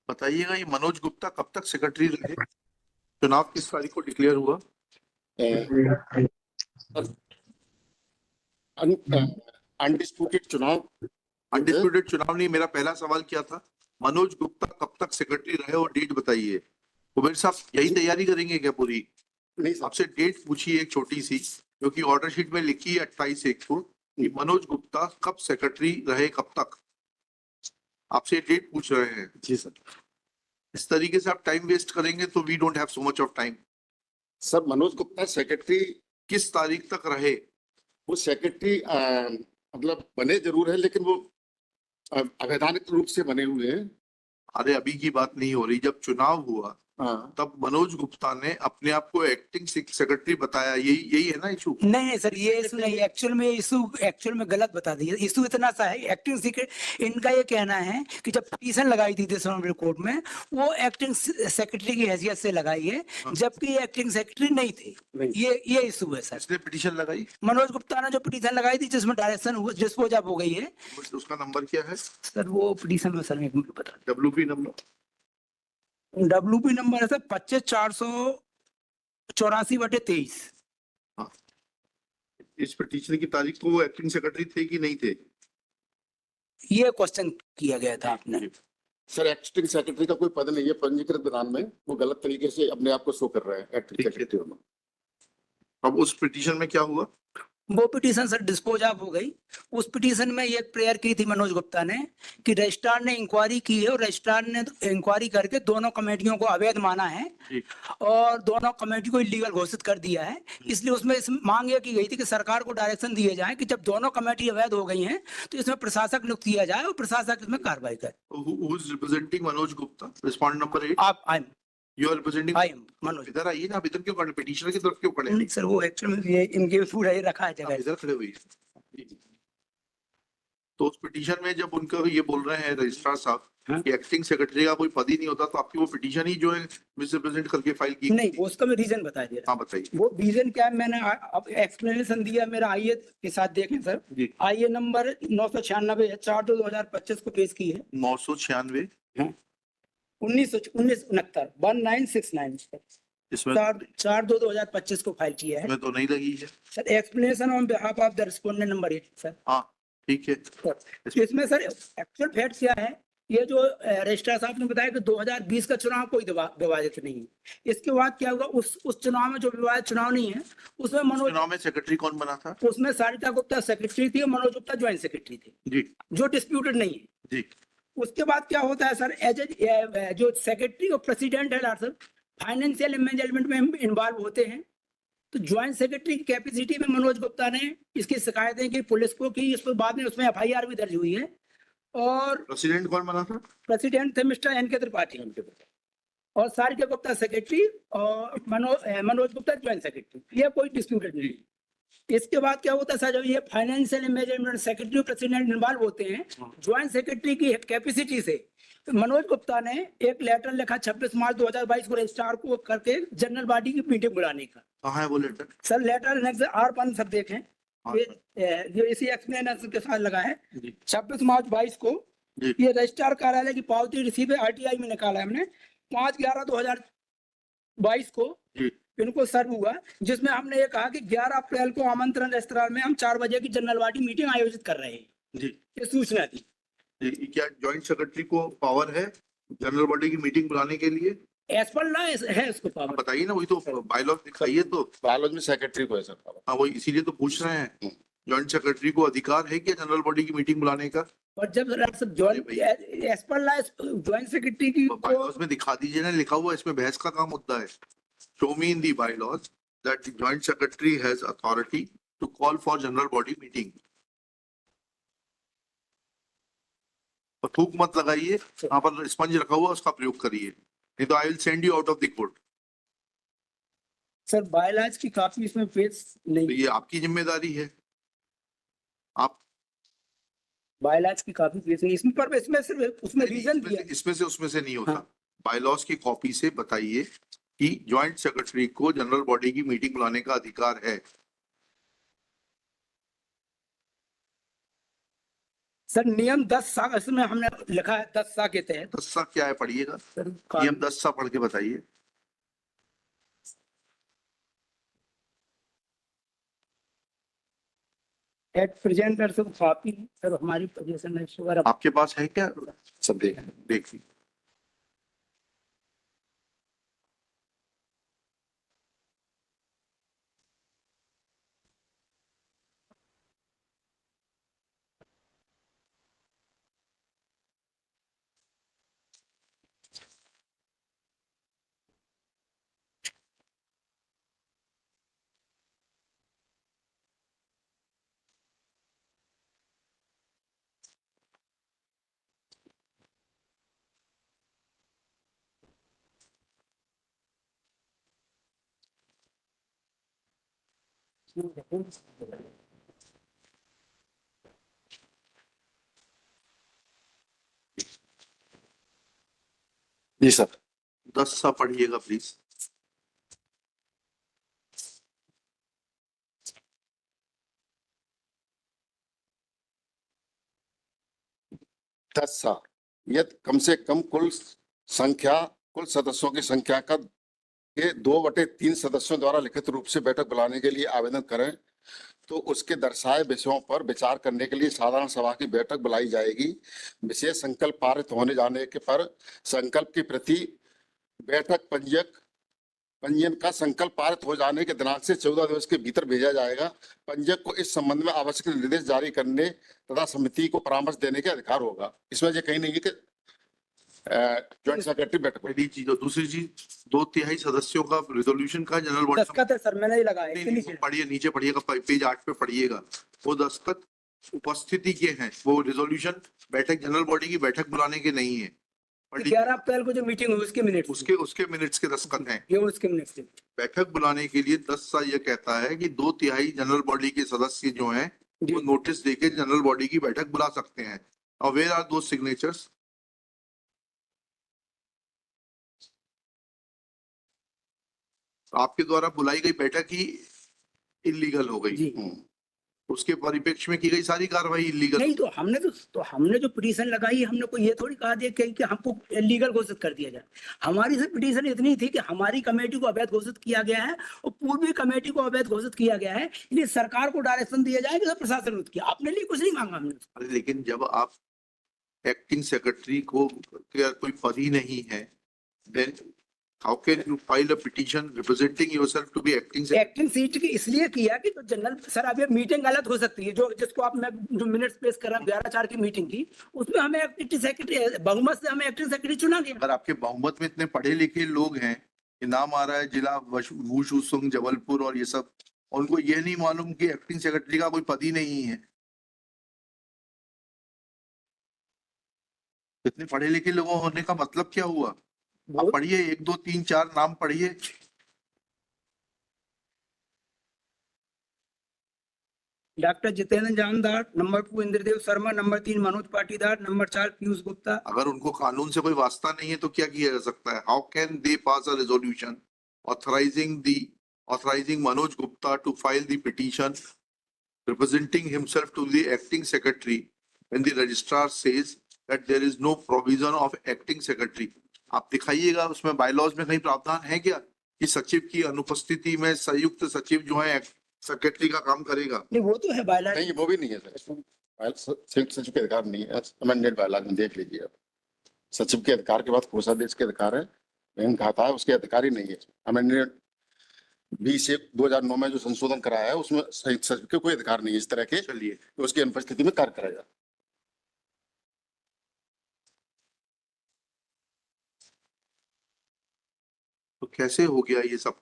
बताइएगा, ये मनोज गुप्ता कब तक सेक्रेटरी रहे? चुनाव किस तारीख को डिक्लेयर हुआ? अनडिस्प्यूटेड चुनाव। अनडिस्प्यूटेड चुनाव नहीं, मेरा पहला सवाल क्या था, मनोज गुप्ता कब तक सेक्रेटरी रहे और डेट बताइए। कुबेर साहब यही तैयारी करेंगे क्या पूरी? नहीं सर, आपसे डेट पूछिए एक छोटी सी, जो कि ऑर्डर शीट में लिखी है 28/1 को, कि मनोज गुप्ता कब सेक्रेटरी रहे, कब तक। आपसे डेट पूछ रहे हैं। जी सर। इस तरीके से आप टाइम वेस्ट करेंगे तो we don't have so much of time. Sir Manoj Gupta secretary किस तारीख तक रहे? वो सेक्रेटरी मतलब बने जरूर है, लेकिन वो अवैधानिक रूप से बने हुए हैं। अरे अभी की बात नहीं हो रही, जब चुनाव हुआ तब मनोज गुप्ता ने अपने आप को एक्टिंग सेक्रेटरी बताया, यही यही है ना इशू? नहीं सर, ये इशू नहीं, एक्चुअल में गलत बता दिया। इशू इतना सा है, एक्टिंग सीक्रेट इनका ये कहना है कि जब पिटीशन लगाई थी दिस ऑनरेबल कोर्ट में, वो एक्टिंग सेक्रेटरी की हैसियत से लगाई है, जबकि एक्टिंग सेक्रेटरी नहीं थे। ये इशू है सर। इसने पिटीशन लगाई? मनोज गुप्ता ने जो पिटीशन लगाई थी, जिसमें डायरेक्शन हुआ, डिस्पोज ऑफ हो गई है। उसका नंबर क्या है सर? वो पिटीशन में सर एक मिनट बता, डब्ल्यूपी नंबर WP नंबर है सर 25/484/23। हाँ। इस पिटीशन की तारीख को वो एक्टिंग सेक्रेटरी थे कि नहीं थे? ये क्वेश्चन किया गया था आपने। सर एक्टिंग सेक्रेटरी का कोई पद नहीं है पंजीकृत विधान में, वो गलत तरीके से अपने आप को शो कर रहा है एक्टिंग सेक्रेटरी में। अब उस पिटीशन में क्या हुआ? वो पिटीशन सर डिस्पोज ऑफ हो गई। उस पिटीशन में ये प्रेयर की थी मनोज गुप्ता ने कि रजिस्ट्रार ने इंक्वायरी की है और रजिस्ट्रार ने इंक्वायरी करके दोनों कमेटियों को अवैध माना है और दोनों कमेटी को इलीगल घोषित कर दिया है। इसलिए उसमें इस मांग ये की गई थी कि सरकार को डायरेक्शन दिए जाए कि जब दोनों कमेटी अवैध हो गई हैं तो इसमें प्रशासक नियुक्त किया जाए और प्रशासक इसमें कार्रवाई करे। Who is representing Manoj Gupta? Respondent number 8. आप I am You are representing? I am Manoj. इधर आइए ना, आप इधर क्यों खड़े, पिटीशनर की तरफ क्यों खड़े हैं? नहीं सर, वो एक्चुअली में ये इनके पूरा ये रखा है आप जगह। इधर खड़े हुए। तो उस पिटीशन में जब उनका ये बोल रहे हैं रजिस्ट्रार साहब कि एक्टिंग सेक्रेटरी का कोई पद ही नहीं होता, तो आपकी वो पिटीशन ही जो है मिसरिप्रेजेंट करके फाइल की? नहीं, उसका मैं रीजन बता दिया। हाँ बताइए। वो रीजन क्या है, मैंने अब एक्सप्लेनेशन दिया मेरा आईए के साथ। देखें सर, आईए नंबर 996 4/2025 को पेश की है। 996 1969 1969 इसमें 4/2/2025 को फाइल किया है। इसमें तो नहीं लगी है sir explanation on behalf of the respondent number 8 sir. हाँ ठीक है। इसमें सर एक्चुअल फैक्ट क्या है, ये जो रजिस्ट्रार साहब ने बताया कि 2020 का चुनाव कोई विवादित नहीं है। इसके बाद क्या हुआ, उस चुनाव में जो विवादित चुनाव नहीं है उसमें मनोज, चुनाव में सेक्रेटरी कौन बना था? उसमें सारिता गुप्ता सेक्रेटरी थी और मनोज गुप्ता ज्वाइंट सेक्रेटरी थे जी, जो डिस्प्यूटेड नहीं है जी। उसके बाद क्या होता है सर, एज जो सेक्रेटरी और प्रेसिडेंट है सर, फाइनेंशियल मैनेजमेंट में इन्वॉल्व होते हैं। तो ज्वाइंट सेक्रेटरी की कैपेसिटी में मनोज गुप्ता ने इसकी शिकायतें की पुलिस को की, इस पर बाद में उसमें FIR भी दर्ज हुई है। और प्रेसिडेंट कौन बना था? प्रेसिडेंट थे मिस्टर NK त्रिपाठी और सारिका गुप्ता सेक्रेटरी और मनोज गुप्ता ज्वाइंट सेक्रेटरी। ये कोई डिस्प्यूटेड नहीं। इसके बाद क्या होता है सर, जब ये financial management secretary president involve होते हैं ज्वाइंट सेक्रेटरी की कैपेसिटी से, तो मनोज गुप्ता ने एक लेटर लिखा 26 मार्च 2022 को रजिस्ट्रार को करके जनरल बॉडी की मीटिंग बुलाने का। कहाँ है वो लेटर? सर लेटर R1 सब देखें, जो इसी एक्सप्लेनेशन के साथ लगा है 26 मार्च 22 को। ये रजिस्ट्रार कार्यालय की पावती रिसीव RTI में निकाला है हमने 5/11/2022 को इनको सर्व हुआ, जिसमें हमने ये कहा कि 11 अप्रैल को आमंत्रण रेस्तरां में हम 4 बजे की जनरल बॉडी मीटिंग आयोजित कर रहे हैं जी। ये सूचना थी। क्या जॉइंट सेक्रेटरी को पावर है जनरल बॉडी की मीटिंग बुलाने के लिए? एज पर लॉ है उसको पावर। बताइए ना, वही तो बायलॉज दिखाइए। तो बायलॉज में सेक्रेटरी को है सर पावर। हाँ, वही इसीलिए तो पूछ रहे हैं, जॉइंट सेक्रेटरी को अधिकार है क्या जनरल बॉडी की मीटिंग बुलाने का? और जब as per law joint secretary की बायलॉज में दिखा दीजिए ना, लिखा हुआ, इसमें बहस का काम होता है। Show me in the bylaws that the joint secretary has authority to call for general body meeting. और थूक मत लगाइए, यहाँ पर स्पंज रखा हुआ उसका प्रयोग करिए, नहीं तो I will send you out of the court. Sir bylaws की कॉपी इसमें पेश नहीं, तो ये आपकी जिम्मेदारी है। आप बायलॉज की कॉपी पेश नहीं, इसमें पर इसमें सिर्फ उसमें रीजन दिया, इसमें से उसमें से नहीं होता। बायलॉज की कॉपी से बताइए कि ज्वाइंट सेक्रेटरी को जनरल बॉडी की मीटिंग बुलाने का अधिकार है। सर नियम 10 इसमें हमने लिखा है 10 के तहत 10 क्या है पढ़िएगा, सर नियम 10 पढ़ के बताइए। At present sir copy sir हमारी पोजीशन है शुगर आपके पास है क्या, सब देख देखिए। जी सर। 10 पढ़िएगा प्लीज। दस यदि कम से कम कुल सदस्यों की संख्या का के 2/3 सदस्यों द्वारा लिखित रूप से बैठक बुलाने के लिए आवेदन करें तो उसके दर्शाए विषयों पर विचार करने के लिए साधारण सभा की बैठक बुलाई जाएगी। विशेष संकल्प पारित होने जाने के पर संकल्प की प्रति बैठक पंजीयन का संकल्प पारित हो जाने के दिनांक से 14 दिवस के भीतर भेजा जाएगा। पंजीयक को इस संबंध में आवश्यक निर्देश जारी करने तथा समिति को परामर्श देने के अधिकार होगा। इसमें ये कहीं नहीं है कि ज्वाइंट सेक्रेटरी बैठक होगी। पहली चीज और दूसरी चीज 2/3 सदस्यों का रेजोल्यूशन का जनरल बॉडी दस्तखत है सर मैंने ही लगाया इसके नीचे पढ़िए, नीचे पढ़िएगा, पेज 8 पे पढ़िएगा। वो दस्तखत उपस्थिति के हैं, वो रेजोल्यूशन बैठक जनरल बॉडी की बैठक बुलाने के नहीं है। 11 अप्रैल को जो मीटिंग हुई उसके मिनट उसके मिनट्स के दस्तखत हैं। ये उसके मिनट बैठक बुलाने के लिए 10 ये कहता है कि 2/3 जनरल बॉडी के सदस्य जो हैं वो नोटिस देके जनरल बॉडी की बैठक बुला सकते हैं। और वेयर आर दो सिग्नेचर्स? आपके द्वारा बुलाई गई बैठक ही इलीगल हो गई, जी उसके परिप्रेक्ष्य में की गई सारी कार्रवाई इलीगल। नहीं तो हमने जो पिटीशन लगाई हमने को ये थोड़ी कहा दिया कि हमको इलीगल घोषित कर दिया जाए। हमारी सिर्फ पिटीशन इतनी थी कि हमारी कमेटी को अवैध घोषित किया गया है और पूर्वी कमेटी को अवैध घोषित किया गया है, इसलिए सरकार को डायरेक्शन दिया जाए कि प्रशासन विरोध किया। आपने लिए कुछ नहीं मांगा हमने। लेकिन जब आप एक्टिंग सेक्रेटरी को कोई पद ही नहीं है, then how can you file a petition representing yourself to be acting secretary? Acting seat की इसलिए किया कि तो जनरल सर अब ये मीटिंग गलत हो सकती है, जो जिसको आप मैं जो मिनट्स पेश कर रहा हूँ 11/4 की मीटिंग थी उसमें हमें एक्टिंग सेक्रेटरी बहुमत से हमें एक्टिंग सेक्रेटरी चुना गया। अगर आपके बहुमत में इतने पढ़े लिखे लोग हैं, ये नाम आ रहा है जिला वुशु सिंह जबलपुर और ये सब, उनको ये नहीं मालूम कि एक्टिंग सेक्रेटरी का कोई पद ही नहीं है। इतने पढ़े लिखे लोगों होने का मतलब क्या हुआ? आप पढ़िए, 1 2 3 4 नाम पढ़िए। डॉक्टर जितेंद्र जानदार, number 2 Indradev Sharma, number 3 Manoj Patidar, number 4 Piyush Gupta. अगर उनको कानून से कोई वास्ता नहीं है तो क्या किया जा सकता है? How can they pass a resolution authorizing Manoj Gupta to file the petition representing himself to the acting secretary when the registrar says that there is no provision of acting secretary? आप दिखाइएगा उसमें bylaws में कहीं प्रावधान है क्या कि सचिव की अनुपस्थिति में संयुक्त सचिव जो है सेक्रेटरी का काम करेगा? नहीं वो तो है बायलॉज नहीं, वो भी नहीं है सर। संयुक्त सचिव के अधिकार नहीं है। अमेंडेड बायलॉज में देख लीजिए आप, सचिव के अधिकार के बाद कोषाध्यक्ष के अधिकार है, लेकिन कहा है उसके अधिकारी नहीं है। अमेंडेड 20/1/2009 में जो संशोधन कराया है उसमें संयुक्त सचिव के कोई अधिकार नहीं है इस तरह के चलिए, उसकी अनुपस्थिति में कार्य कराया। तो कैसे हो गया ये सब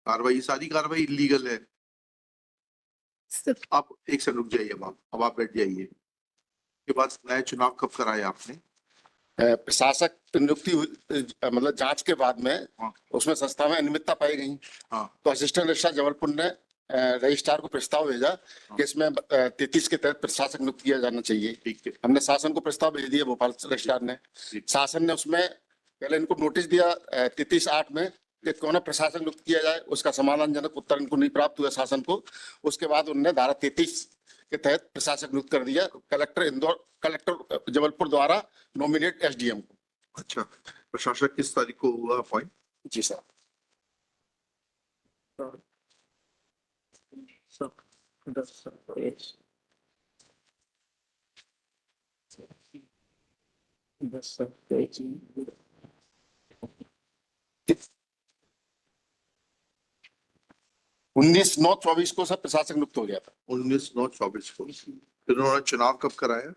कार्रवाई? सारी कार्रवाई इलीगल है। आप एक से रुक जाइए, अब आप बैठ जाइए। के बाद नया चुनाव कब कराया आपने? प्रशासक नियुक्ति मतलब जांच के बाद में उसमें संस्था में अनियमितता पाई गई। तो असिस्टेंट रजिस्ट्रार जबलपुर ने रजिस्ट्रार को प्रस्ताव भेजा कि इसमें 33 के तहत प्रशासक नियुक्त किया जाना चाहिए। ठीक है, हमने शासन को प्रस्ताव भेज दिया भोपाल रजिस्ट्रार ने। शासन ने उसमें पहले इनको नोटिस दिया 33/8 में कि कौन प्रशासक नियुक्त किया जाए, उसका समाधानजनक उत्तर इनको नहीं प्राप्त हुआ शासन को। उसके बाद उन्होंने धारा 33 के तहत प्रशासक नियुक्त कर दिया कलेक्टर जबलपुर द्वारा नॉमिनेट एसडीएम को। अच्छा, प्रशासक किस तारीख को हुआ अपॉइंट? जी सर। उन्नीस 9/24 को सर प्रशासक नियुक्त हो गया था। 19/9/24 को। फिर उन्होंने चुनाव कब कराया?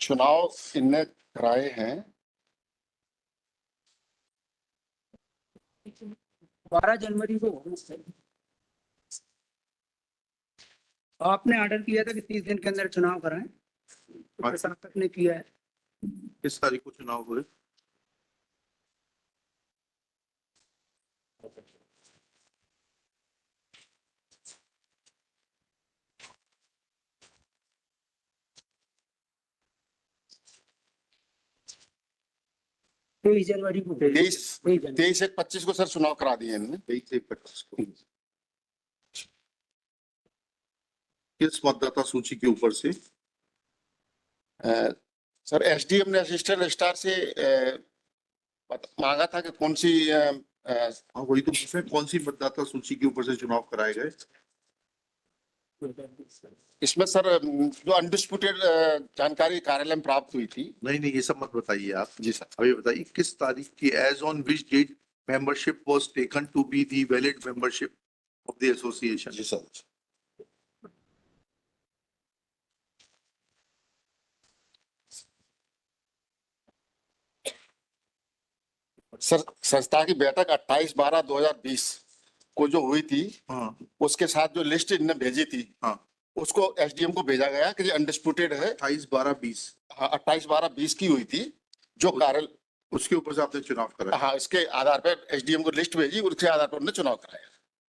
चुनाव इनने कराए हैं 12 जनवरी को। आपने ऑर्डर किया था कि 30 दिन के अंदर चुनाव कराएं, तो प्रशासक ने किया है। किस तारीख को चुनाव हुए? तेईस जनवरी को। 23/1/25 को सर चुनाव करा दिए इन्होंने। 23/1/25 को। किस मतदाता सूची के ऊपर से? सर एसडीएम ने असिस्टेंट रजिस्ट्रार से मांगा था कि कौन सी हाँ, वही तो पूछ रहे हैं, कौन सी मतदाता सूची के ऊपर से चुनाव कराए गए? इसमें सर जो अनडिस्प्यूटेड जानकारी कार्यालय में प्राप्त हुई थी। नहीं, ये सब मत बताइए आप। जी सर। अभी बताइए किस तारीख की, as on which date membership was taken to be the valid membership of the association? जी सर। सर संस्था की बैठक 28/12/2020 को जो हुई थी, हाँ, उसके साथ जो लिस्ट इन्होंने भेजी थी, हाँ, उसको एसडीएम को भेजा गया कि ये अनडिस्प्यूटेड है। 28/12/20। हाँ 28/12/20 की हुई थी जो कार्य। उसके ऊपर से आपने चुनाव कराया? हाँ इसके आधार पर एसडीएम को लिस्ट भेजी, उसके आधार पर उन्होंने चुनाव कराया।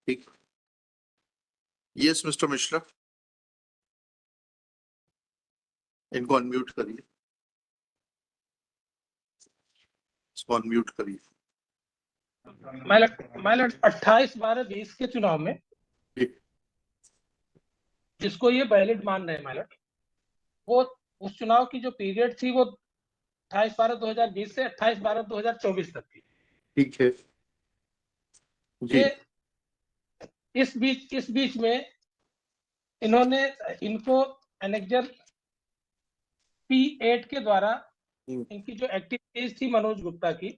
ठीक। यस मिस्टर मिश्रा, इनको अनम्यूट करिए, इसको अनम्यूट करिए। माइलट 28/12/20 के चुनाव में ठीक। जिसको ये वैलिड मान रहे हैं माइलट, वो उस चुनाव की जो पीरियड थी वो 28/12/2020 से 28/12/2024 तक थी। ठीक है जी। ये इस बीच में इनको एनेक्जर P8 के द्वारा इनकी जो एक्टिविटीज थी मनोज गुप्ता की,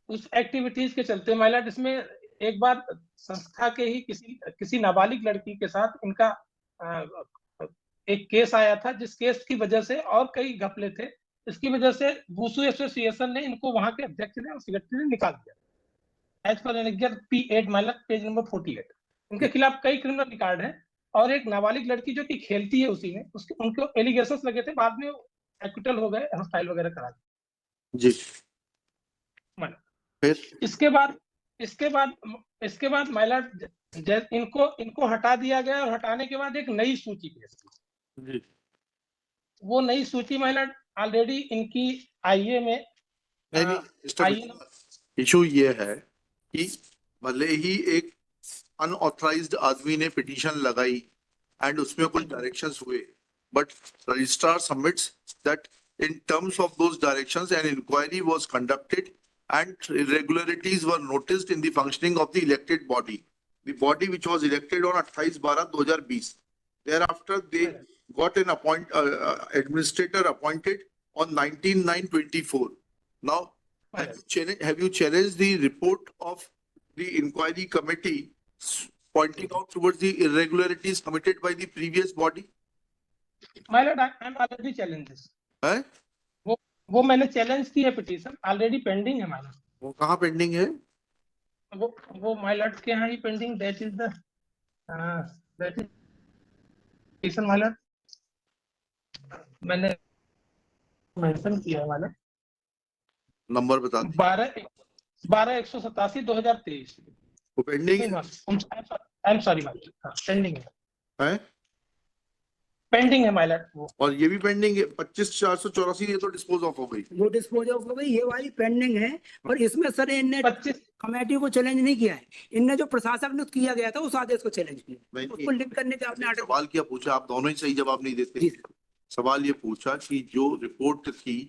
उस एक्टिविटीज के चलते माइलट इसमें एक बार संस्था के ही किसी नाबालिग लड़की के साथ इनका एक केस आया था, जिस केस की वजह से और कई घपले थे। इसकी वजह से वुसु एसोसिएशन ने इनको वहां के अध्यक्ष ने और सेक्रेटरी ने निकाल दिया। As per annexure P8 माइलट page number 48 उनके खिलाफ कई क्रिमिनल रिकॉर्ड है और एक नाबालिग लड़की जो कि खेलती है उसी में, उसके उनको एलिगेशंस लगे थे, बाद में एक्विटल हो गए, हॉस्टाइल वगैरह करा दिए जी। फिर इसके बाद माइलट इनको हटा दिया गया और हटाने के बाद एक नई सूची पेश की। जी। वो नई सूची माइलट ऑलरेडी इनकी आईए में इशू ये है कि भले ही एक अनऑथराइज्ड आदमी ने पिटीशन लगाई एंड उसमें कुछ डायरेक्शंस हुए, but registrar submits that in terms of those directions an inquiry was conducted and irregularities were noticed in the functioning of the elected body, the body which was elected on 28/12/2020. Thereafter they got an administrator appointed on 19/9/24. Now have you challenged the report of the inquiry committee pointing out towards the irregularities committed by the previous body? My lord I am already challenge this. है वो मैंने challenge की है, petition already pending है माइलट। वो कहाँ pending है? वो माइलट के यहाँ ही पेंडिंग, दैट इज पिटीशन माइलट मैंने मेंशन किया है माइलट। नंबर बता दीजिए। 12/187/2023 वो पेंडिंग है? आई एम सॉरी माइलट, पेंडिंग है। पेंडिंग है माय लॉर्ड वो। और ये भी पेंडिंग है 25,484, ये तो डिस्पोज ऑफ हो गई। वो डिस्पोज ऑफ हो गई, ये वाली पेंडिंग है। और इसमें सर इनने 25 कमेटी को चैलेंज नहीं किया है, इनने जो प्रशासक ने किया गया था उस आदेश को चैलेंज किया, नहीं, उसको लिंक करने के आपने आर्टिकल। सवाल क्या पूछा, आप दोनों ही सही जवाब नहीं जी देते। सर। सवाल ये पूछा कि जो रिपोर्ट थी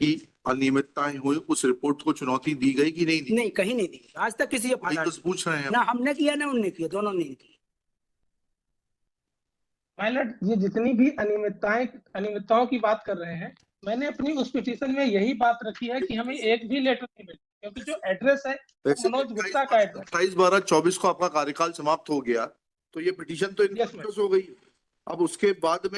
कि अनियमितताएं हुई, उस रिपोर्ट को चुनौती दी गई कि नहीं दी? नहीं, कहीं नहीं दी आज तक किसी वही तो पूछ रहे हैं। ना हमने किया ना उनने किया, दोनों ने किया। माय लॉर्ड, ये जितनी भी अनियमितताओं की बात कर रहे हैं, मैंने अपनी उस पिटीशन में यही बात रखी है कि हमें एक भी लेटर नहीं मिला, क्योंकि जो एड्रेस है वैसे मनोज गुप्ता का एड्रेस। 28/12/24 को आपका कार्यकाल समाप्त हो गया, तो ये पिटीशन तो Yes, ma'am. इनकम्प्लीट हो गई। अब उसके बाद में